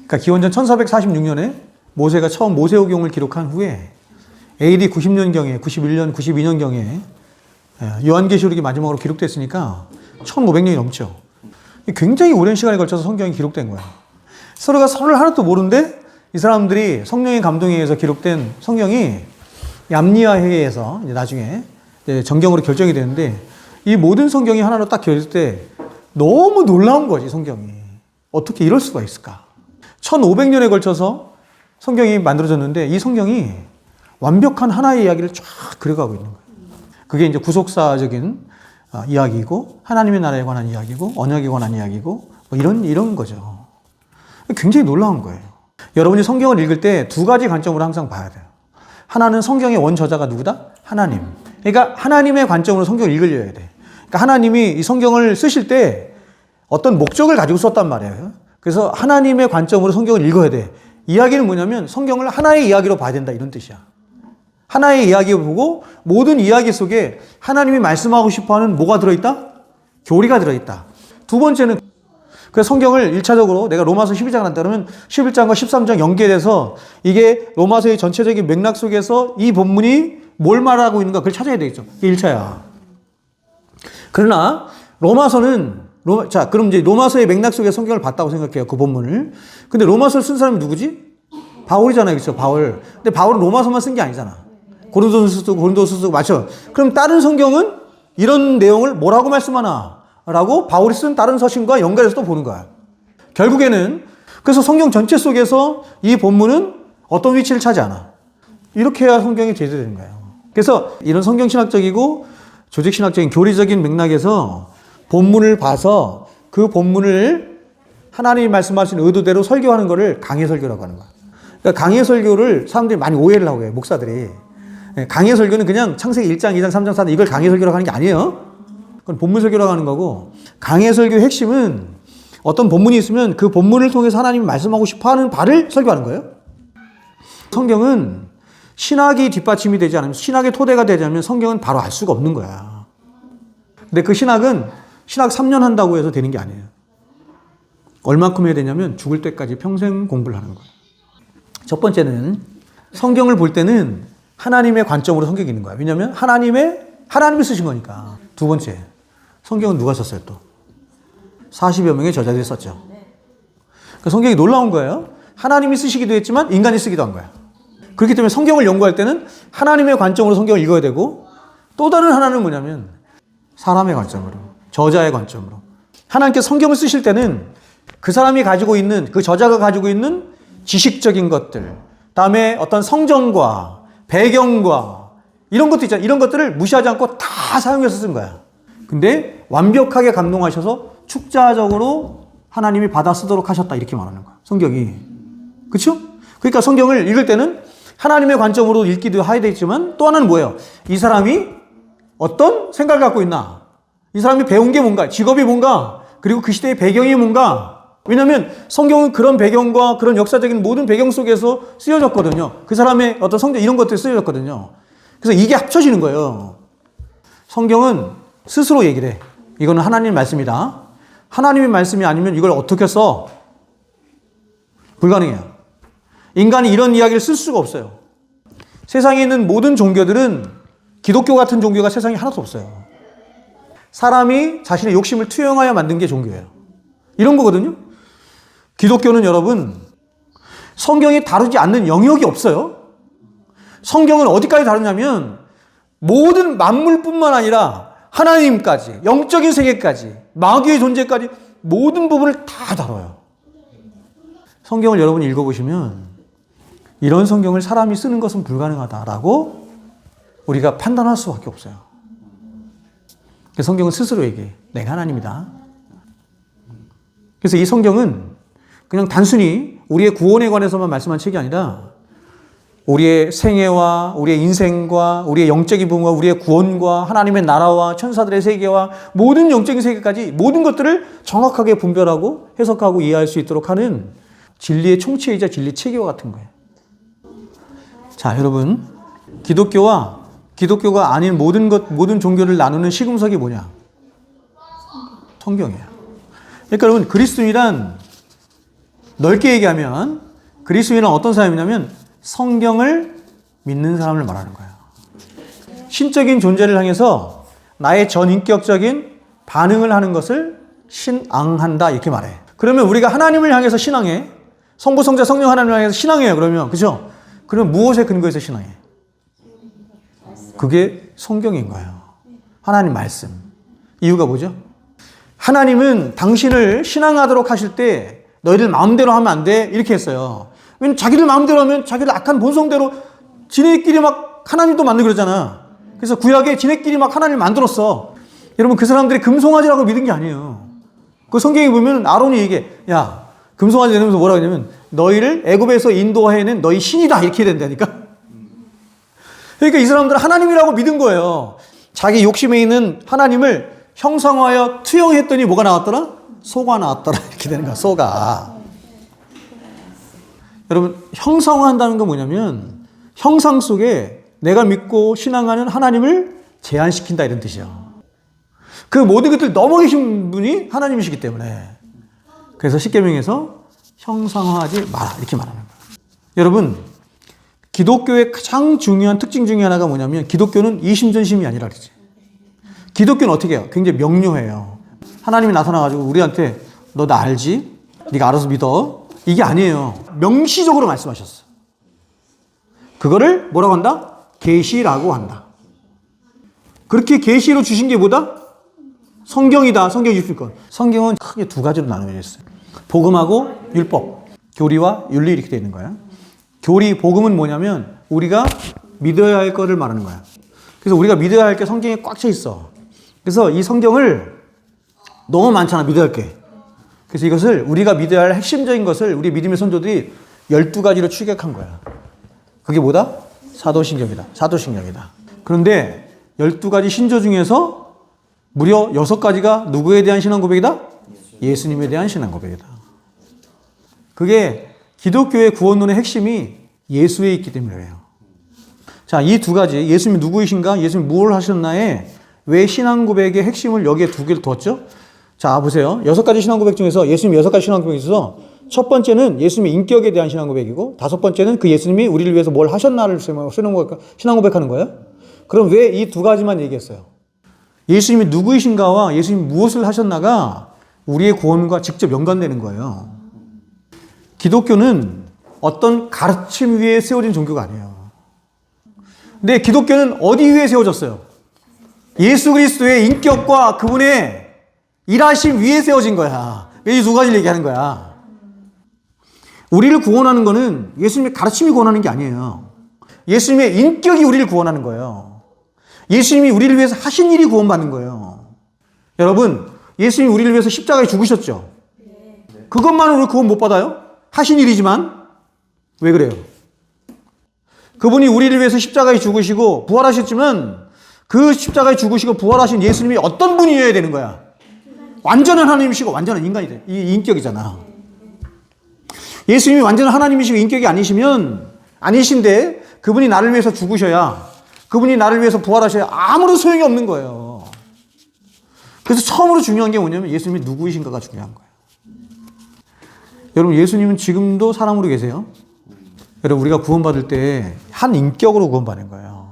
그러니까 기원전 1446년에 모세가 처음 모세오경을 기록한 후에 AD 90년경에, 91년, 92년경에 요한계시록이 마지막으로 기록됐으니까 1500년이 넘죠. 굉장히 오랜 시간에 걸쳐서 성경이 기록된 거예요. 서로가 서로를 하나도 모르는데 이 사람들이 성령의 감동에 의해서 기록된 성경이 얌리아 회의에서 나중에 정경으로 결정이 되는데 이 모든 성경이 하나로 딱 결릴 때 너무 놀라운 거지, 성경이. 어떻게 이럴 수가 있을까? 1500년에 걸쳐서 성경이 만들어졌는데 이 성경이 완벽한 하나의 이야기를 쫙 그려가고 있는 거예요. 그게 이제 구속사적인 이야기고 하나님의 나라에 관한 이야기고 언약에 관한 이야기고 뭐 이런 거죠. 굉장히 놀라운 거예요. 여러분이 성경을 읽을 때 두 가지 관점으로 항상 봐야 돼요. 하나는 성경의 원저자가 누구다? 하나님. 그러니까 하나님의 관점으로 성경을 읽으려야 돼. 그러니까 하나님이 이 성경을 쓰실 때 어떤 목적을 가지고 썼단 말이에요. 그래서 하나님의 관점으로 성경을 읽어야 돼. 이야기는 뭐냐면 성경을 하나의 이야기로 봐야 된다, 이런 뜻이야. 하나의 이야기를 보고 모든 이야기 속에 하나님이 말씀하고 싶어하는 뭐가 들어있다? 교리가 들어있다. 두 번째는 그래서 성경을 1차적으로 내가 로마서 12장을 한다 그러면 11장과 13장 연계돼서 이게 로마서의 전체적인 맥락 속에서 이 본문이 뭘 말하고 있는가 그걸 찾아야 되겠죠. 이게 1차야. 그러나 로마서는 자, 그럼 이제 로마서의 맥락 속에 성경을 봤다고 생각해요. 그 본문을. 근데 로마서를 쓴 사람이 누구지? 바울이잖아요. 그렇죠? 바울. 근데 바울은 로마서만 쓴 게 아니잖아. 고린도서 쓰고 맞죠? 그럼 다른 성경은 이런 내용을 뭐라고 말씀하나? 라고 바울이 쓴 다른 서신과 연결해서 또 보는 거야. 결국에는 그래서 성경 전체 속에서 이 본문은 어떤 위치를 차지하나? 이렇게 해야 성경이 제대되는 거예요. 그래서 이런 성경신학적이고 조직신학적인 교리적인 맥락에서 본문을 봐서 그 본문을 하나님이 말씀하신 의도대로 설교하는 것을 강해설교라고 하는 거야. 그러니까 강해설교를 사람들이 많이 오해를 하고 해요. 목사들이. 강해설교는 그냥 창세기 1장, 2장, 3장, 4장 이걸 강해설교라고 하는 게 아니에요. 그건 본문설교라고 하는 거고 강해설교의 핵심은 어떤 본문이 있으면 그 본문을 통해서 하나님이 말씀하고 싶어하는 바를 설교하는 거예요. 성경은 신학이 뒷받침이 되지 않으면 신학의 토대가 되지 않으면 성경은 바로 알 수가 없는 거야. 근데 그 신학은 신학 3년 한다고 해서 되는 게 아니에요. 얼만큼 해야 되냐면 죽을 때까지 평생 공부를 하는 거예요. 첫 번째는 성경을 볼 때는 하나님의 관점으로 성경이 있는 거야. 왜냐하면 하나님이 쓰신 거니까. 두 번째, 성경은 누가 썼어요 또? 40여 명의 저자들이 썼죠. 그러니까 성경이 놀라운 거예요. 하나님이 쓰시기도 했지만 인간이 쓰기도 한 거야. 그렇기 때문에 성경을 연구할 때는 하나님의 관점으로 성경을 읽어야 되고 또 다른 하나는 뭐냐면 사람의 관점으로, 저자의 관점으로. 하나님께서 성경을 쓰실 때는 그 사람이 가지고 있는, 그 저자가 가지고 있는 지식적인 것들, 다음에 어떤 성정과 배경과 이런 것도 있잖아요. 이런 것들을 무시하지 않고 다 사용해서 쓴 거야. 근데 완벽하게 감동하셔서 축자적으로 하나님이 받아 쓰도록 하셨다, 이렇게 말하는 거야. 성경이. 그렇죠? 그러니까 성경을 읽을 때는 하나님의 관점으로 읽기도 해야 되지만 또 하나는 뭐예요? 이 사람이 어떤 생각을 갖고 있나? 이 사람이 배운 게 뭔가? 직업이 뭔가? 그리고 그 시대의 배경이 뭔가? 왜냐하면 성경은 그런 배경과 그런 역사적인 모든 배경 속에서 쓰여졌거든요. 그 사람의 어떤 성경 이런 것들이 쓰여졌거든요. 그래서 이게 합쳐지는 거예요. 성경은 스스로 얘기를 해. 이거는 하나님 말씀이다. 하나님의 말씀이 아니면 이걸 어떻게 써? 불가능해요. 인간이 이런 이야기를 쓸 수가 없어요. 세상에 있는 모든 종교들은 기독교 같은 종교가 세상에 하나도 없어요. 사람이 자신의 욕심을 투영하여 만든 게 종교예요. 이런 거거든요. 기독교는 여러분 성경이 다루지 않는 영역이 없어요. 성경은 어디까지 다루냐면 모든 만물뿐만 아니라 하나님까지, 영적인 세계까지, 마귀의 존재까지 모든 부분을 다 다뤄요. 성경을 여러분이 읽어보시면 이런 성경을 사람이 쓰는 것은 불가능하다라고 우리가 판단할 수밖에 없어요. 성경은 스스로 얘기해. 내가 하나님이다. 그래서 이 성경은 그냥 단순히 우리의 구원에 관해서만 말씀한 책이 아니라 우리의 생애와 우리의 인생과 우리의 영적인 부분과 우리의 구원과 하나님의 나라와 천사들의 세계와 모든 영적인 세계까지 모든 것들을 정확하게 분별하고 해석하고 이해할 수 있도록 하는 진리의 총체이자 진리 체계와 같은 거예요. 자, 여러분, 기독교가 아닌 모든 종교를 나누는 시금석이 뭐냐? 성경이에요. 그러니까 여러분, 그리스도인이란 넓게 얘기하면 그리스도인은 어떤 사람이냐면 성경을 믿는 사람을 말하는 거예요. 신적인 존재를 향해서 나의 전인격적인 반응을 하는 것을 신앙한다 이렇게 말해. 그러면 우리가 하나님을 향해서 신앙해. 성부, 성자, 성령 하나님을 향해서 신앙해요. 그러면 그죠? 그러면 무엇에 근거해서 신앙해? 그게 성경인 거예요. 하나님 말씀. 이유가 뭐죠? 하나님은 당신을 신앙하도록 하실 때 너희들 마음대로 하면 안 돼 이렇게 했어요. 왜냐면 자기들 마음대로 하면 자기들 악한 본성대로 지네끼리 막 하나님도 만들고 그러잖아. 그래서 구약에 지네끼리 막 하나님을 만들었어. 여러분 그 사람들이 금송아지라고 믿은 게 아니에요. 그 성경에 보면 아론이 얘기해. 야, 금송아지 되면서 뭐라고 하냐면 너희를 애굽에서 인도해낸 너희 신이다 이렇게 된다니까. 그러니까 이 사람들은 하나님이라고 믿은 거예요. 자기 욕심에 있는 하나님을 형상화하여 투영했더니 뭐가 나왔더라? 소가 나왔더라 이렇게 되는 거야. 소가. 여러분 형상화한다는 건 뭐냐면 형상 속에 내가 믿고 신앙하는 하나님을 제한시킨다 이런 뜻이야. 그 모든 것들 넘어 계신 분이 하나님이시기 때문에. 그래서 십계명에서 형상화하지 마라 이렇게 말하는 거예요. 여러분 기독교의 가장 중요한 특징 중에 하나가 뭐냐면 기독교는 이심전심이 아니라 그러지. 기독교는 어떻게 해요? 굉장히 명료해요. 하나님이 나타나가지고 우리한테 너 나 알지? 네가 알아서 믿어. 이게 아니에요. 명시적으로 말씀하셨어. 그거를 뭐라고 한다? 계시라고 한다. 그렇게 계시로 주신 게 뭐다? 성경이다. 성경이 주실 것. 성경은 크게 두 가지로 나누어져 있어요. 복음하고 율법. 교리와 윤리 이렇게 되어 있는 거야. 교리, 복음은 뭐냐면 우리가 믿어야 할 거를 말하는 거야. 그래서 우리가 믿어야 할 게 성경에 꽉 차 있어. 그래서 이 성경을 너무 많잖아. 믿어야 할 게. 그래서 이것을 우리가 믿어야 할 핵심적인 것을 우리 믿음의 선조들이 12가지로 추격한 거야. 그게 뭐다? 사도신경이다. 사도신경이다. 그런데 12가지 신조 중에서 무려 6가지가 누구에 대한 신앙 고백이다? 예수님에 대한 신앙 고백이다. 그게 기독교의 구원론의 핵심이 예수에 있기 때문에 그래요. 자, 이 두 가지, 예수님이 누구이신가? 예수님이 무엇을 하셨나에 왜 신앙 고백의 핵심을 여기에 두 개를 두었죠? 자, 보세요. 6가지 신앙 고백 중에서 예수님 6가지 신앙 고백이 있어서 첫 번째는 예수님의 인격에 대한 신앙 고백이고 5번째는 그 예수님이 우리를 위해서 뭘 하셨나를 신앙 고백하는 거예요. 그럼 왜 이 두 가지만 얘기했어요? 예수님이 누구이신가와 예수님이 무엇을 하셨나가 우리의 구원과 직접 연관되는 거예요. 기독교는 어떤 가르침 위에 세워진 종교가 아니에요. 근데 기독교는 어디 위에 세워졌어요? 예수 그리스도의 인격과 그분의 일하심 위에 세워진 거야. 이 두 가지를 얘기하는 거야. 우리를 구원하는 거는 예수님의 가르침이 구원하는 게 아니에요. 예수님의 인격이 우리를 구원하는 거예요. 예수님이 우리를 위해서 하신 일이 구원받는 거예요. 여러분, 예수님이 우리를 위해서 십자가에 죽으셨죠? 그것만으로 구원 못 받아요? 하신 일이지만 왜 그래요? 그분이 우리를 위해서 십자가에 죽으시고 부활하셨지만 그 십자가에 죽으시고 부활하신 예수님이 어떤 분이어야 되는 거야? 완전한 하나님이시고 완전한 인간이 돼. 이 인격이잖아. 예수님이 완전한 하나님이시고 인격이 아니신데 그분이 나를 위해서 죽으셔야, 그분이 나를 위해서 부활하셔야 아무런 소용이 없는 거예요. 그래서 처음으로 중요한 게 뭐냐면 예수님이 누구이신가가 중요한 거예요. 여러분, 예수님은 지금도 사람으로 계세요. 여러분, 우리가 구원받을 때 한 인격으로 구원받는 거예요.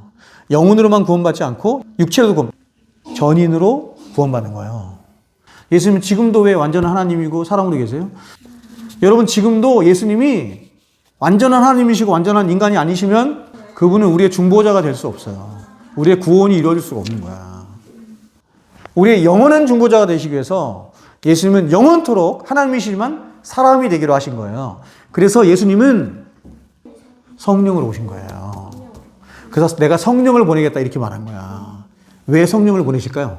영혼으로만 구원받지 않고 육체로도 전인으로 구원받는 거예요. 예수님은 지금도 왜 완전한 하나님이고 사람으로 계세요? 여러분, 지금도 예수님이 완전한 하나님이시고 완전한 인간이 아니시면 그분은 우리의 중보자가 될 수 없어요. 우리의 구원이 이루어질 수가 없는 거야. 우리의 영원한 중보자가 되시기 위해서 예수님은 영원토록 하나님이시지만 사람이 되기로 하신 거예요. 그래서 예수님은 성령으로 오신 거예요. 그래서 내가 성령을 보내겠다 이렇게 말한 거야. 왜 성령을 보내실까요?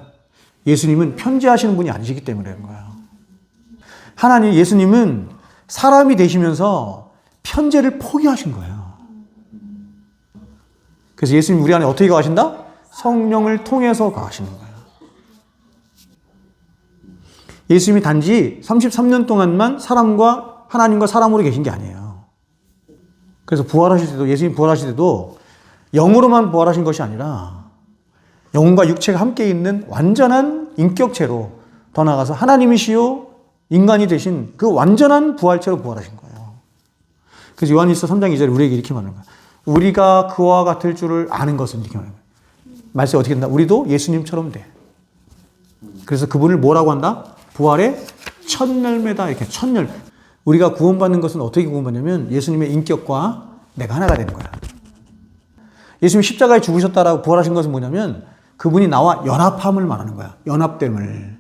예수님은 편지하시는 분이 아니시기 때문에 그런 거예요. 예수님은 사람이 되시면서 편지를 포기하신 거예요. 그래서 예수님 우리 안에 어떻게 거하신다? 성령을 통해서 거하시는 거예요. 예수님이 단지 33년 동안만 하나님과 사람으로 계신 게 아니에요. 그래서 부활하실 때도, 예수님 부활하실 때도 영으로만 부활하신 것이 아니라 영과 육체가 함께 있는 완전한 인격체로, 더 나아가서 하나님이시요 인간이 되신 그 완전한 부활체로 부활하신 거예요. 그래서 요한일서 3장 2절에 우리에게 이렇게 말하는 거예요. 우리가 그와 같을 줄을 아는 것은 이렇게 말하는 거예요. 말씀이 어떻게 된다? 우리도 예수님처럼 돼. 그래서 그분을 뭐라고 한다? 부활의 첫 열매다. 이렇게 첫 열매. 우리가 구원받는 것은 어떻게 구원받냐면 예수님의 인격과 내가 하나가 되는 거야. 예수님이 십자가에 죽으셨다라고 부활하신 것은 뭐냐면 그분이 나와 연합함을 말하는 거야. 연합됨을.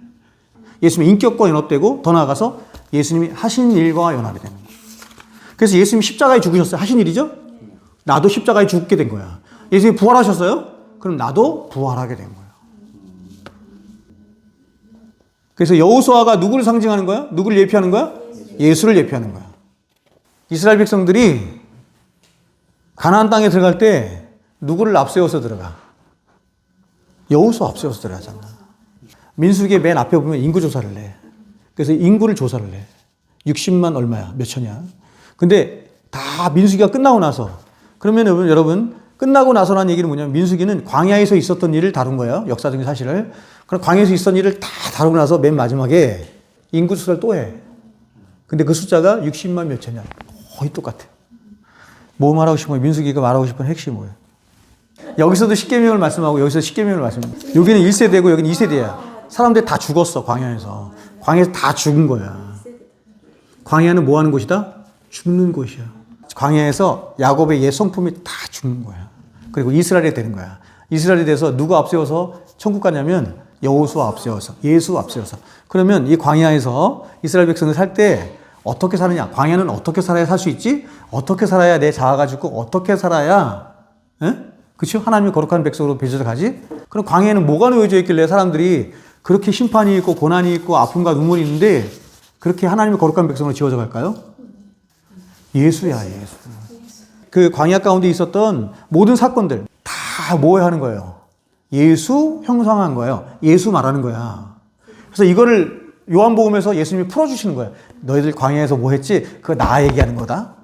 예수님의 인격과 연합되고 더 나아가서 예수님이 하신 일과 연합이 되는 거야. 그래서 예수님이 십자가에 죽으셨어요. 하신 일이죠? 나도 십자가에 죽게 된 거야. 예수님이 부활하셨어요? 그럼 나도 부활하게 된 거야. 그래서 여호수아가 누구를 상징하는 거야? 누구를 예표하는 거야? 예수를 예표하는 거야. 이스라엘 백성들이 가나안 땅에 들어갈 때 누구를 앞세워서 들어가? 여호수아 앞세워서 들어가잖아. 민수기의 맨 앞에 보면 인구 조사를 내. 그래서 인구를 조사를 내. 60만 얼마야? 몇 천이야? 근데 다 민수기가 끝나고 나서 그러면 여러분 끝나고 나서라는 얘기는 뭐냐면 민수기는 광야에서 있었던 일을 다룬 거예요. 역사적인 사실을. 그럼 광야에서 있었던 일을 다 다루고 나서 맨 마지막에 인구 조사를 또 해. 근데 그 숫자가 60만 몇 천이야. 거의 똑같아. 뭐 말하고 싶은 거예요? 민수기가 말하고 싶은 핵심이 뭐예요? 여기서도 십계명을 말씀하고 여기서 십계명을 말씀하고 여기는 1세대고 여기는 2세대야. 사람들이 다 죽었어. 광야에서. 광야에서 다 죽은 거야. 광야는 뭐 하는 곳이다? 죽는 곳이야. 광야에서 야곱의 옛 성품이 다 죽는 거야. 그리고 이스라엘이 되는 거야. 이스라엘이 돼서 누가 앞세워서 천국 가냐면 여호수아 앞세워서 예수 앞세워서. 그러면 이 광야에서 이스라엘 백성들 살 때 어떻게 사느냐? 광야는 어떻게 살아야 살 수 있지? 어떻게 살아야 내 자아가 죽고 어떻게 살아야 그렇죠? 하나님의 거룩한 백성으로 빚어져 가지? 그럼 광야에는 뭐가 놓여져 있길래 사람들이 그렇게 심판이 있고 고난이 있고 아픔과 눈물이 있는데 그렇게 하나님의 거룩한 백성으로 지어져 갈까요? 예수야, 예수. 그 광야 가운데 있었던 모든 사건들 다 뭐 하는 거예요? 예수 형상한 거예요. 예수 말하는 거야. 그래서 이거를 요한복음에서 예수님이 풀어주시는 거예요. 너희들 광야에서 뭐 했지? 그거 나 얘기하는 거다.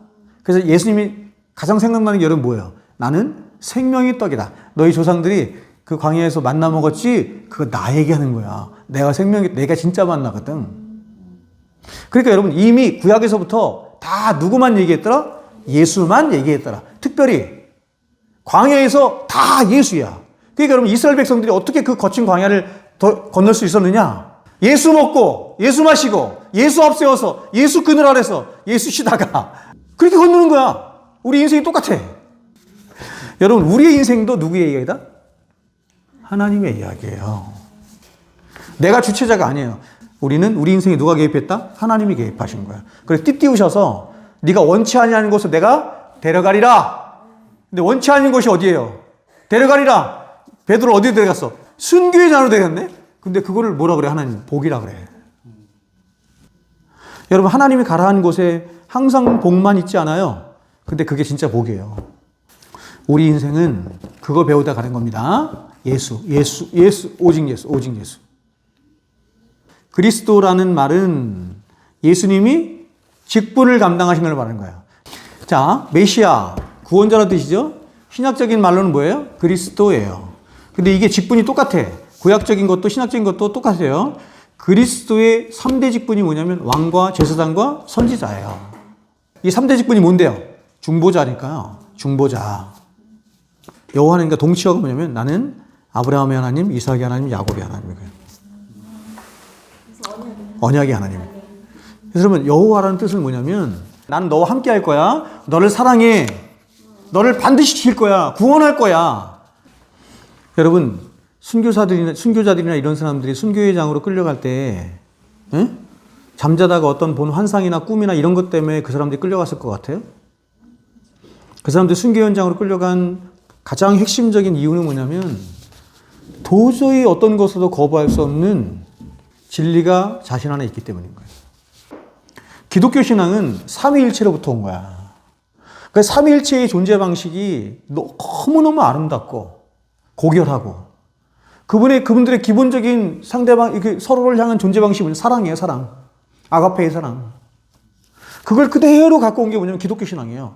그래서 예수님이 가장 생각나는 게 여러분 뭐예요? 나는 생명의 떡이다. 너희 조상들이 그 광야에서 만나 먹었지? 그거 나 얘기하는 거야. 내가 진짜 만나거든. 그러니까 여러분 이미 구약에서부터 다 누구만 얘기했더라? 예수만 얘기했더라. 특별히 광야에서 다 예수야. 그러니까 여러분 이스라엘 백성들이 어떻게 그 거친 광야를 더 건널 수 있었느냐? 예수 먹고 예수 마시고 예수 앞세워서 예수 그늘 아래서 예수 쉬다가 그렇게 건너는 거야. 우리 인생이 똑같아. 여러분 우리의 인생도 누구의 이야기다? 하나님의 이야기예요. 내가 주체자가 아니에요. 우리 인생에 누가 개입했다? 하나님이 개입하신 거야. 그래서 띠띠우셔서 네가 원치 아니하는 곳을 내가 데려가리라. 근데 원치 않은 곳이 어디예요? 데려가리라. 베드로 어디에 데려갔어? 순교의 잔으로 데려갔네? 근데 그거를 뭐라 그래? 하나님 복이라 그래. 여러분 하나님이 가라 한 곳에 항상 복만 있지 않아요? 근데 그게 진짜 복이에요. 우리 인생은 그거 배우다 가는 겁니다. 예수, 오직 예수. 그리스도라는 말은 예수님이 직분을 감당하신 걸 말하는 거예요. 자, 메시아, 구원자라는 뜻이죠? 신약적인 말로는 뭐예요? 그리스도예요. 근데 이게 직분이 똑같아. 구약적인 것도 신약적인 것도 똑같아요. 그리스도의 3대 직분이 뭐냐면 왕과 제사장과 선지자예요. 이 3대 직분이 뭔데요? 중보자니까요. 중보자. 여호와 하나님과 동치어가 뭐냐면 나는 아브라함의 하나님, 이삭의 하나님, 야곱의 하나님이에요. 언약의 하나님. 그래서 여러분 여호와라는 뜻은 뭐냐면 나는 너와 함께 할 거야. 너를 사랑해. 너를 반드시 지킬 거야. 구원할 거야. 여러분 순교자들이나 이런 사람들이 순교회장으로 끌려갈 때 잠자다가 어떤 본 환상이나 꿈이나 이런 것 때문에 그 사람들이 끌려갔을 것 같아요? 그 사람들이 순교 현장으로 끌려간 가장 핵심적인 이유는 뭐냐면 도저히 어떤 것으로도 거부할 수 없는 진리가 자신 안에 있기 때문인 거예요. 기독교 신앙은 삼위일체로부터 온 거야. 그 삼위일체의 존재 방식이 너무너무 아름답고 고결하고 그분들의 기본적인 상대방, 서로를 향한 존재 방식이 뭐냐면 사랑이에요, 사랑. 아가페의 사랑. 그걸 그대로 갖고 온 게 뭐냐면 기독교 신앙이에요.